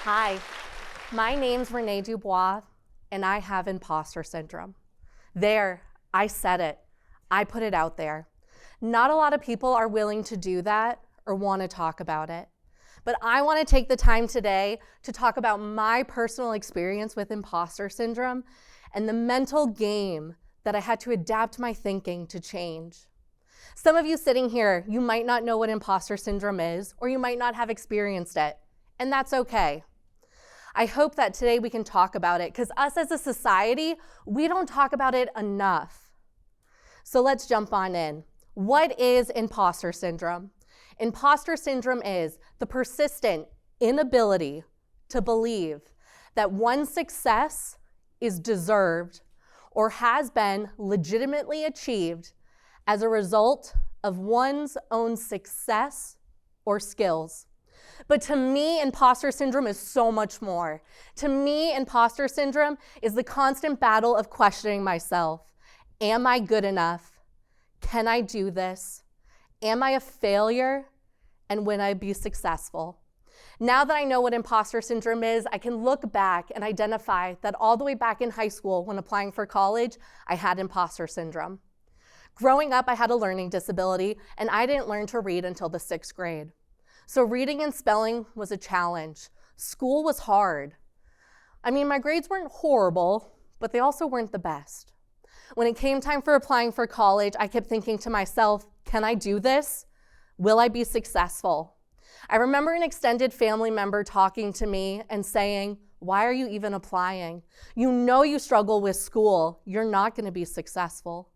Hi, my name's Renee DuBois, and I have imposter syndrome. There, I said it. I put it out there. Not a lot of people are willing to do that or want to talk about it. But I want to take the time today to talk about my personal experience with imposter syndrome and the mental game that I had to adapt my thinking to change. Some of you sitting here, you might not know what imposter syndrome is, or you might not have experienced it, and that's okay. I hope that today we can talk about it, because us as a society, we don't talk about it enough. So let's jump on in. What is imposter syndrome? Imposter syndrome is the persistent inability to believe that one's success is deserved or has been legitimately achieved as a result of one's own success or skills. But to me, imposter syndrome is so much more. To me, imposter syndrome is the constant battle of questioning myself. Am I good enough? Can I do this? Am I a failure? And will I be successful? Now that I know what imposter syndrome is, I can look back and identify that all the way back in high school when applying for college, I had imposter syndrome. Growing up, I had a learning disability, and I didn't learn to read until the 6th grade. So reading and spelling was a challenge. School was hard. I mean, my grades weren't horrible, but they also weren't the best. When it came time for applying for college, I kept thinking to myself, can I do this? Will I be successful? I remember an extended family member talking to me and saying, why are you even applying? You know you struggle with school. You're not going to be successful.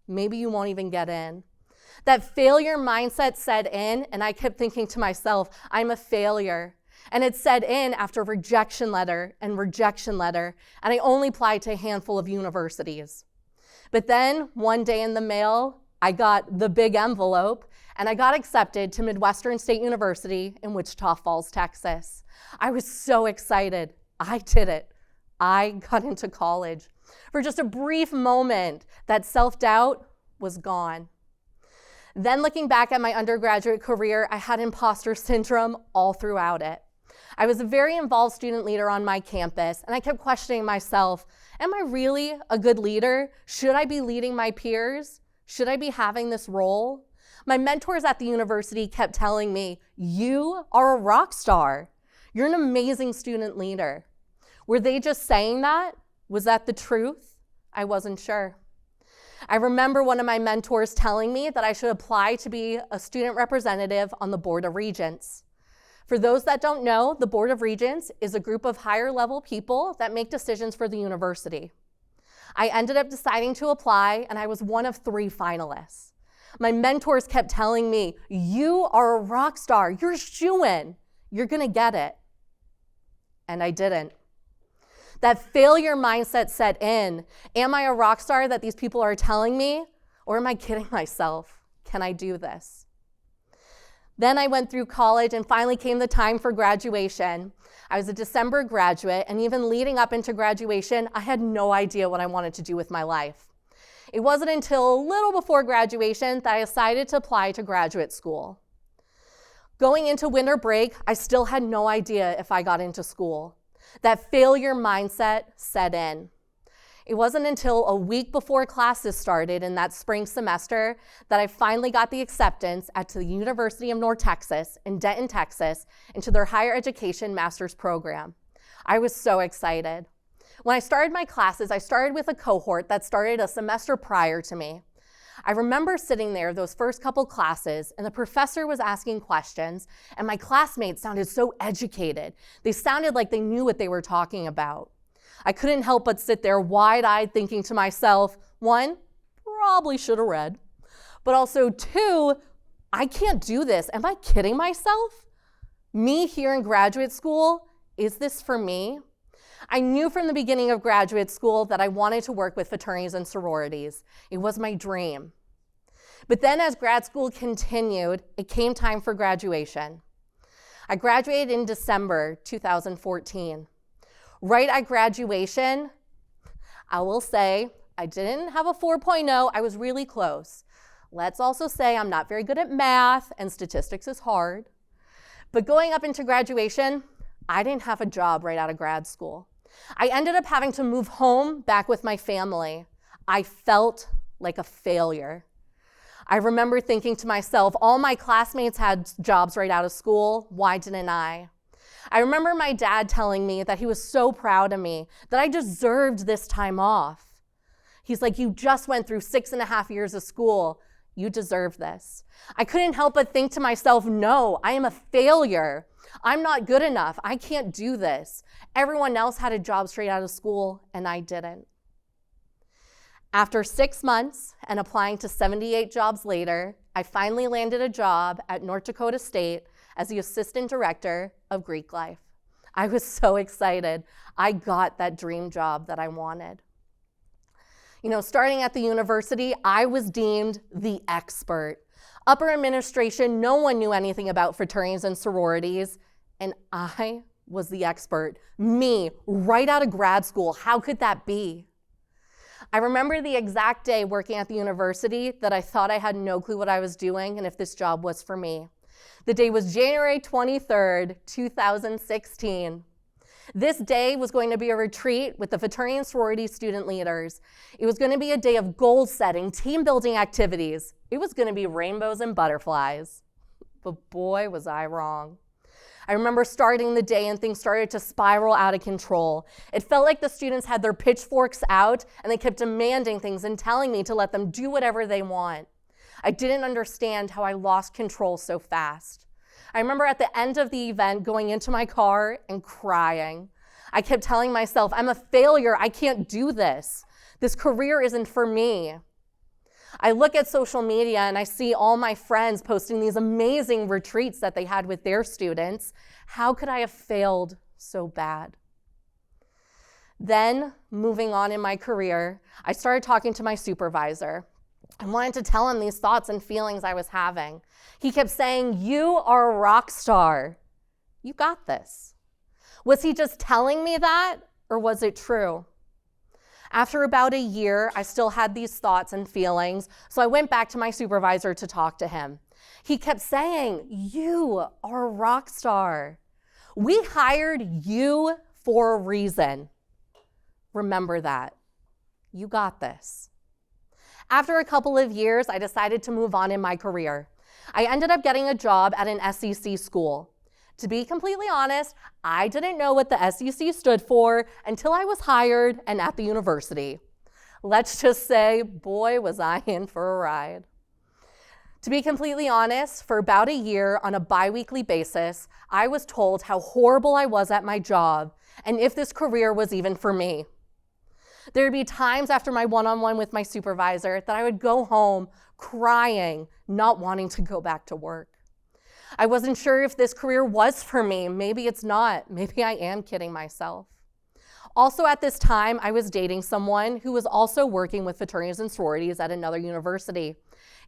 Maybe you won't even get in. That failure mindset set in, and I kept thinking to myself, I'm a failure. And it set in after rejection letter, and I only applied to a handful of universities. But then, one day in the mail, I got the big envelope, and I got accepted to Midwestern State University in Wichita Falls, Texas. I was so excited. I did it. I got into college. For just a brief moment, that self-doubt was gone. Then looking back at my undergraduate career, I had imposter syndrome all throughout it. I was a very involved student leader on my campus, and I kept questioning myself, am I really a good leader? Should I be leading my peers? Should I be having this role? My mentors at the university kept telling me, you are a rock star. You're an amazing student leader. Were they just saying that? Was that the truth? I wasn't sure. I remember one of my mentors telling me that I should apply to be a student representative on the Board of Regents. For those that don't know, the Board of Regents is a group of higher level people that make decisions for the university. I ended up deciding to apply, and I was one of 3 finalists. My mentors kept telling me, you are a rock star, you're shoo-in, you're gonna get it. And I didn't. That failure mindset set in. Am I a rock star that these people are telling me? Or am I kidding myself? Can I do this? Then I went through college and finally came the time for graduation. I was a December graduate, and even leading up into graduation, I had no idea what I wanted to do with my life. It wasn't until a little before graduation that I decided to apply to graduate school. Going into winter break, I still had no idea if I got into school. That failure mindset set in. It wasn't until a week before classes started in that spring semester that I finally got the acceptance at the University of North Texas in Denton, Texas, into their higher education master's program. I was so excited. When I started my classes, I started with a cohort that started a semester prior to me. I remember sitting there those first couple classes, and the professor was asking questions, and my classmates sounded so educated. They sounded like they knew what they were talking about. I couldn't help but sit there wide-eyed thinking to myself, 1, probably should have read, but also 2, I can't do this. Am I kidding myself? Me here in graduate school, is this for me? I knew from the beginning of graduate school that I wanted to work with fraternities and sororities. It was my dream. But then as grad school continued, it came time for graduation. I graduated in December 2014. Right at graduation, I will say I didn't have a 4.0, I was really close. Let's also say I'm not very good at math, and statistics is hard. But going up into graduation, I didn't have a job right out of grad school. I ended up having to move home back with my family. I felt like a failure. I remember thinking to myself, all my classmates had jobs right out of school. Why didn't I? I remember my dad telling me that he was so proud of me, that I deserved this time off. He's like, you just went through 6.5 years of school. You deserve this. I couldn't help but think to myself, no, I am a failure. I'm not good enough. I can't do this. Everyone else had a job straight out of school, and I didn't. After 6 months and applying to 78 jobs later, I finally landed a job at North Dakota State as the assistant director of Greek life. I was so excited. I got that dream job that I wanted. You know, starting at the university, I was deemed the expert. Upper administration, no one knew anything about fraternities and sororities, and I was the expert. Me, right out of grad school. How could that be? I remember the exact day working at the university that I thought I had no clue what I was doing and if this job was for me. The day was January 23rd, 2016. This day was going to be a retreat with the fraternity and sorority student leaders. It was going to be a day of goal setting, team building activities. It was going to be rainbows and butterflies. But boy, was I wrong. I remember starting the day and things started to spiral out of control. It felt like the students had their pitchforks out and they kept demanding things and telling me to let them do whatever they want. I didn't understand how I lost control so fast. I remember at the end of the event going into my car and crying. I kept telling myself, I'm a failure, I can't do this. This career isn't for me. I look at social media and I see all my friends posting these amazing retreats that they had with their students. How could I have failed so bad? Then, moving on in my career, I started talking to my supervisor. I wanted to tell him these thoughts and feelings I was having. He kept saying, you are a rock star. You got this. Was he just telling me that, or was it true? After about a year, I still had these thoughts and feelings, so I went back to my supervisor to talk to him. He kept saying, you are a rock star. We hired you for a reason. Remember that. You got this. After a couple of years, I decided to move on in my career. I ended up getting a job at an SEC school. To be completely honest, I didn't know what the SEC stood for until I was hired and at the university. Let's just say, boy, was I in for a ride. To be completely honest, for about a year on a bi-weekly basis, I was told how horrible I was at my job and if this career was even for me. There would be times after my one-on-one with my supervisor that I would go home crying, not wanting to go back to work. I wasn't sure if this career was for me. Maybe it's not. Maybe I am kidding myself. Also at this time, I was dating someone who was also working with fraternities and sororities at another university.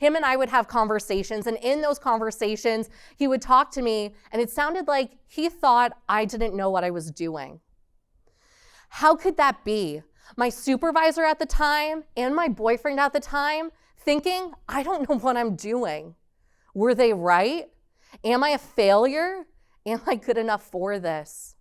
Him and I would have conversations, and in those conversations, he would talk to me, and it sounded like he thought I didn't know what I was doing. How could that be? My supervisor at the time and my boyfriend at the time thinking, I don't know what I'm doing. Were they right? Am I a failure? Am I good enough for this?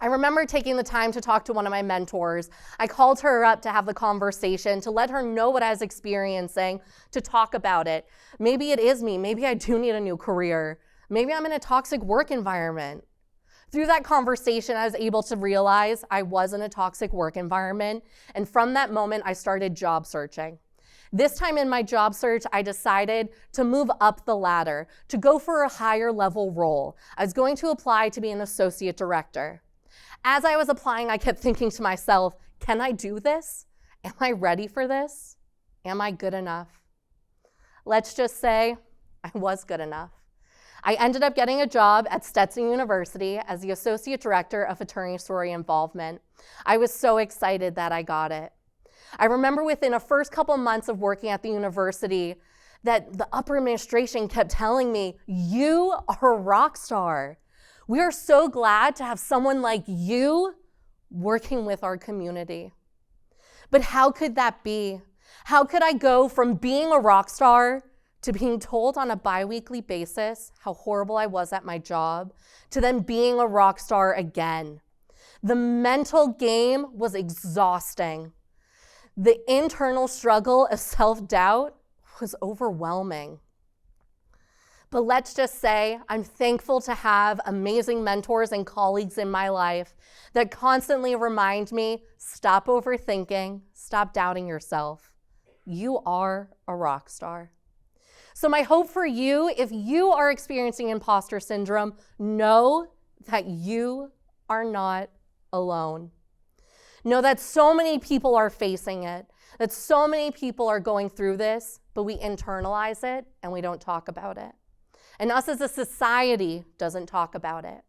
I remember taking the time to talk to one of my mentors. I called her up to have the conversation, to let her know what I was experiencing, to talk about it. Maybe it is me. Maybe I do need a new career. Maybe I'm in a toxic work environment. Through that conversation, I was able to realize I was in a toxic work environment, and from that moment, I started job searching. This time in my job search, I decided to move up the ladder, to go for a higher level role. I was going to apply to be an associate director. As I was applying, I kept thinking to myself, can I do this? Am I ready for this? Am I good enough? Let's just say I was good enough. I ended up getting a job at Stetson University as the associate director of fraternity sorority involvement. I was so excited that I got it. I remember within the first couple months of working at the university that the upper administration kept telling me, you are a rock star. We are so glad to have someone like you working with our community. But how could that be? How could I go from being a rock star to being told on a bi-weekly basis how horrible I was at my job, to then being a rock star again. The mental game was exhausting. The internal struggle of self-doubt was overwhelming. But let's just say I'm thankful to have amazing mentors and colleagues in my life that constantly remind me, stop overthinking, stop doubting yourself. You are a rock star. So my hope for you, if you are experiencing imposter syndrome, know that you are not alone. Know that so many people are facing it, that so many people are going through this, but we internalize it and we don't talk about it. And us as a society doesn't talk about it.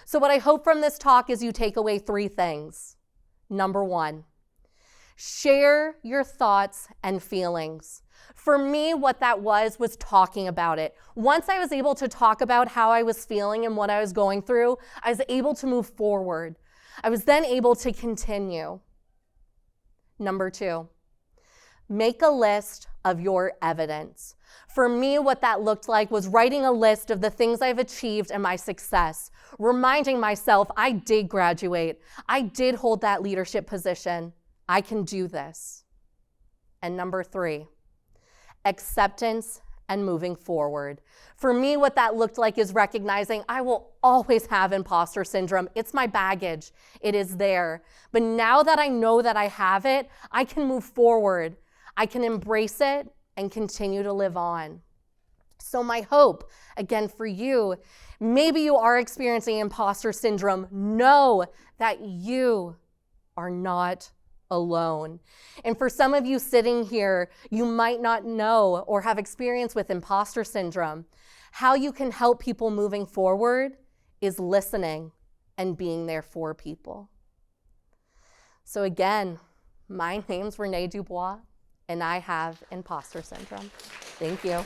So what I hope from this talk is you take away 3 things. Number 1, share your thoughts and feelings. For me, what that was talking about it. Once I was able to talk about how I was feeling and what I was going through, I was able to move forward. I was then able to continue. Number 2, make a list of your evidence. For me, what that looked like was writing a list of the things I've achieved and my success, reminding myself I did graduate, I did hold that leadership position, I can do this. And number 3, acceptance and moving forward. For me, what that looked like is recognizing I will always have imposter syndrome. It's my baggage. It is there. But now that I know that I have it, I can move forward. I can embrace it and continue to live on. So my hope, again for you, maybe you are experiencing imposter syndrome, know that you are not alone. And for some of you sitting here, you might not know or have experience with imposter syndrome. How you can help people moving forward is listening and being there for people. So again, my name's Renee DuBois, and I have imposter syndrome. Thank you.